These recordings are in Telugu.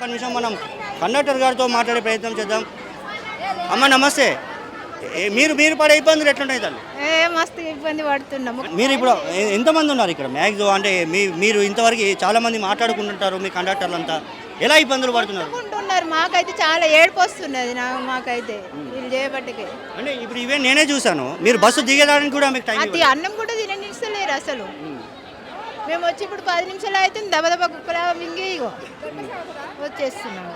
ఒక్క నిమిషం మనం కండక్టర్ గారితో మాట్లాడే ప్రయత్నం చేద్దాం. అమ్మ నమస్తే. మీరు మీరు పడే ఇబ్బందులు ఎట్లున్నాయి తల్లి? మస్తు ఇబ్బంది పడుతున్నాము. మీరు ఇప్పుడు ఎంతమంది ఉన్నారు ఇక్కడ మ్యాక్సిమం? అంటే మీరు ఇంతవరకు చాలామంది మాట్లాడుకుంటుంటారు, మీ కండక్టర్లంతా ఎలా ఇబ్బందులు పడుతున్నారు? మాకైతే చాలా ఏడుపు వస్తున్నది మాకైతే వీళ్ళు చేయబట్టికే. అంటే ఇప్పుడు ఇవే నేనే చూసాను, మీరు బస్సు దిగడానికి కూడా మీకు టైం అది అన్నం కూడా తిననిస్తలేరు అసలు. మేము వచ్చి ఇప్పుడు 10 నిమిషాలు అయితే దెబ్బ కుక్కలా మింగి ఇగో వచ్చేస్తున్నాము.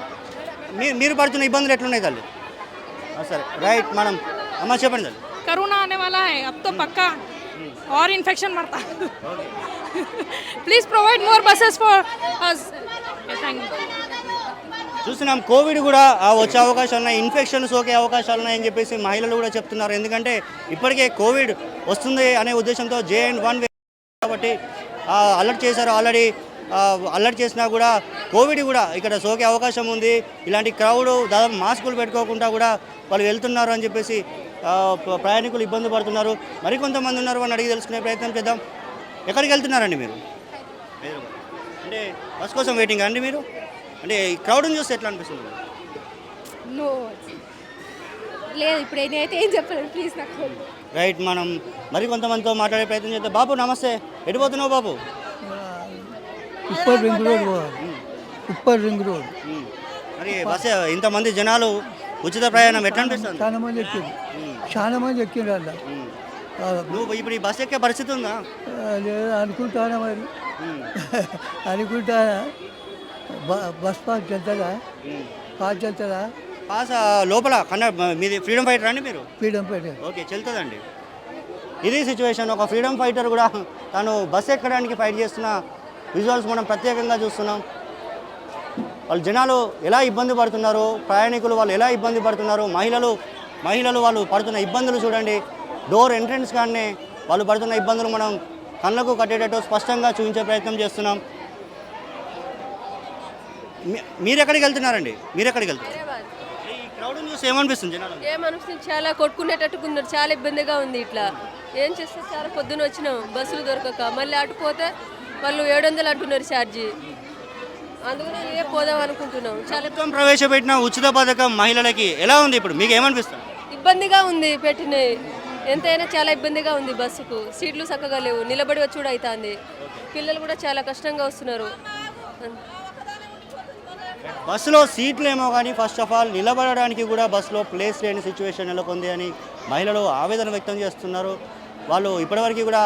మీరు పడుతున్న ఇబ్బందులు ఎట్లున్నాయి తల్లి? సరే రైట్. మనం అమ్మ చెప్పండి తల్లి. कोरोना आने वाला है अब तो पक्का और इन्फेक्शन मरता please provide more buses for us thank you. చూస్తున్నాం కోవిడ్ కూడా వచ్చే అవకాశాలు ఉన్నాయి, ఇన్ఫెక్షన్ సోకే అవకాశాలు ఉన్నాయని చెప్పేసి మహిళలు కూడా చెప్తున్నారు. ఎందుకంటే ఇప్పటికే కోవిడ్ వస్తుంది అనే ఉద్దేశంతో JN1 కాబట్టి అలర్ట్ చేశారు. ఆల్రెడీ అలర్ట్ చేసినా కూడా కోవిడ్ కూడా ఇక్కడ సోకే అవకాశం ఉంది. ఇలాంటి క్రౌడ్ దాదాపు మాస్కులు పెట్టుకోకుండా కూడా వాళ్ళు వెళ్తున్నారు అని చెప్పేసి ప్రయాణికులు ఇబ్బంది పడుతున్నారు. మరికొంతమంది ఉన్నారు, వాళ్ళని అడిగి తెలుసుకునే ప్రయత్నం చేద్దాం. ఎక్కడికి వెళ్తున్నారండి మీరు? అంటే బస్ కోసం వెయిటింగ్ అండి మీరు? అంటే ఈ క్రౌడ్ని చూస్తే ఎట్లా అనిపిస్తుంది? లేదు ఇప్పుడు నేనైతే ఏం చెప్పలేదు, ప్లీజ్ నాకు. రైట్. మనం మరికొంతమందితో మాట్లాడే ప్రయత్నం చేద్దాం. బాబు నమస్తే. ఎటు పోతున్నావు బాబు? Uppal ring road. Uppal ring road. మరి బస్ ఇంతమంది జనాలు ఉచిత ప్రయాణం ఎట్లా అనిపిస్తుంది? చాలా మంది ఎక్కిండ్రు అలా. నువ్వు ఇప్పుడు ఈ బస్ ఎక్కే పరిస్థితి ఉందా? లేదు అనుకుంటానా మరి, అనుకుంటానా. బస్ పాస్ చెల్తుందా? పాస్ చెల్తుందా? పాస్ లోపల మీది ఫ్రీడమ్ ఫైటర్ అండి మీరు? Freedom fighter. ఓకే, చెల్తుందండి. ఇది సిచ్యువేషన్. ఒక ఫ్రీడమ్ ఫైటర్ కూడా తను బస్ ఎక్కడానికి ఫైట్ చేస్తున్న విజువల్స్ మనం ప్రత్యేకంగా చూస్తున్నాం. వాళ్ళు జనాలు ఎలా ఇబ్బంది పడుతున్నారు, ప్రయాణికులు వాళ్ళు ఎలా ఇబ్బంది పడుతున్నారు, మహిళలు వాళ్ళు పడుతున్న ఇబ్బందులు చూడండి. డోర్ ఎంట్రన్స్ కానీ వాళ్ళు పడుతున్న ఇబ్బందులు మనం కళ్ళకు కట్టేటట్టు స్పష్టంగా చూపించే ప్రయత్నం చేస్తున్నాం. మీరు ఎక్కడికి వెళ్తున్నారండి? మీరు ఎక్కడికి వెళ్తున్నారు? ఈ క్రౌడ్ చూసి ఏమనిపిస్తుంది జనాలు? ఏమనిపిస్తుంది, చాలా కొట్టుకునేటట్టుకున్నారు, చాలా ఇబ్బందిగా ఉంది. ఇట్లా ఏం చేస్తే చాలా పొద్దున వచ్చినాం, బస్సులు దొరకక మళ్ళీ అటుపోతే వాళ్ళు 700 అంటున్నారు ఛార్జీ. అందుకనే పోదాం అనుకుంటున్నాం. చాలా ప్రవేశపెట్టిన ఉచిత పథకం మహిళలకి ఎలా ఉంది? ఇప్పుడు మీకు ఏమనిపిస్తుంది? ఇబ్బందిగా ఉంది పెట్టినవి. ఎంతైనా చాలా ఇబ్బందిగా ఉంది. బస్సుకు సీట్లు చక్కగా లేవు, నిలబడి వచ్చి కూడా అవుతుంది. పిల్లలు కూడా చాలా కష్టంగా వస్తున్నారు. బస్సులో సీట్లు ఏమో కానీ ఫస్ట్ ఆఫ్ ఆల్ నిలబడడానికి కూడా బస్సులో ప్లేస్ లేని సిచ్యువేషన్ నెలకొంది అని మహిళలు ఆవేదన వ్యక్తం చేస్తున్నారు. వాళ్ళు ఇప్పటివరకు కూడా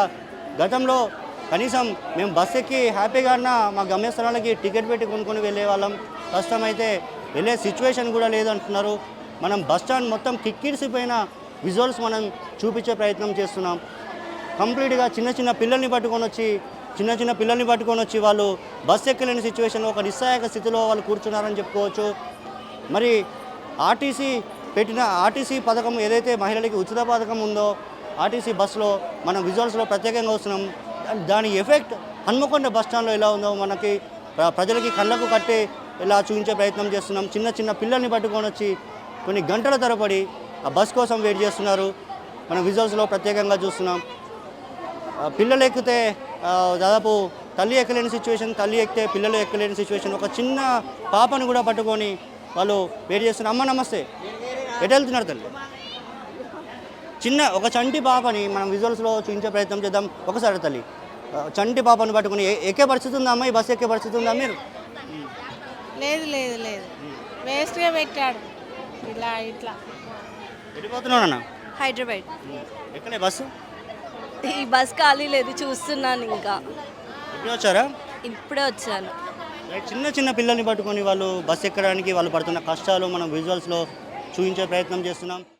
గతంలో కనీసం మేము బస్ ఎక్కి హ్యాపీగా మా గమ్యస్థానాలకి టికెట్ పెట్టి కొనుక్కొని వెళ్ళే వాళ్ళం. ప్రస్తుతం అయితే వెళ్ళే సిచ్యువేషన్ కూడా లేదంటున్నారు. మనం బస్ స్టాండ్ మొత్తం కిక్కిరిసిపోయిన విజువల్స్ మనం చూపించే ప్రయత్నం చేస్తున్నాం. కంప్లీట్గా చిన్న పిల్లల్ని పట్టుకొని వచ్చి వాళ్ళు బస్ ఎక్కలేని సిచ్యువేషన్లో ఒక నిస్సహాయక స్థితిలో వాళ్ళు కూర్చున్నారని చెప్పుకోవచ్చు. మరి ఆర్టీసీ పథకం ఏదైతే మహిళలకి ఉచిత పథకం ఉందో ఆర్టీసీ బస్సులో మనం విజువల్స్లో ప్రత్యేకంగా వస్తున్నాం. దాని ఎఫెక్ట్ హన్మకొండ బస్ స్టాండ్లో ఎలా ఉందో మనకి ప్రజలకి కళ్ళకు కట్టి ఇలా చూపించే ప్రయత్నం చేస్తున్నాం. చిన్న పిల్లల్ని పట్టుకొని వచ్చి కొన్ని గంటల తరబడి ఆ బస్ కోసం వెయిట్ చేస్తున్నారు. మనం విజువల్స్లో ప్రత్యేకంగా చూస్తున్నాం. పిల్లలు ఎక్కితే దాదాపు తల్లి ఎక్కలేని సిచ్యువేషన్, తల్లి ఎక్కితే పిల్లలు ఎక్కలేని సిచ్యువేషన్. ఒక చిన్న పాపను కూడా పట్టుకొని వాళ్ళు వెయిట్ చేస్తున్నారు. అమ్మ నమస్తే. ఎటు వెళ్తున్నారు తల్లి? ఒక చంటి పాపని మనం విజువల్స్లో చూపించే ప్రయత్నం చేద్దాం. ఒకసారి తల్లి చంటి పాపను పట్టుకుని ఎక్కే పరిస్థితి ఉందా అమ్మ? ఈ బస్సు ఎక్కే పరిస్థితి ఉందా మీరు? లేదు లేదు లేదు, వేస్ట్గా పెట్టాడు. ఇట్లా వెళ్ళిపోతున్నాను అన్న. హైదరాబాద్ ఎక్కలే బస్సు? ఈ బస్ ఖాళీ లేదు, చూస్తున్నాను. ఇంకా ఎప్పుడు వచ్చారా? ఇప్పుడే వచ్చాను. చిన్న పిల్లల్ని పట్టుకొని వాళ్ళు బస్సు ఎక్కడానికి వాళ్ళు పడుతున్న కష్టాలు మనం విజువల్స్లో చూపించే ప్రయత్నం చేస్తున్నాం.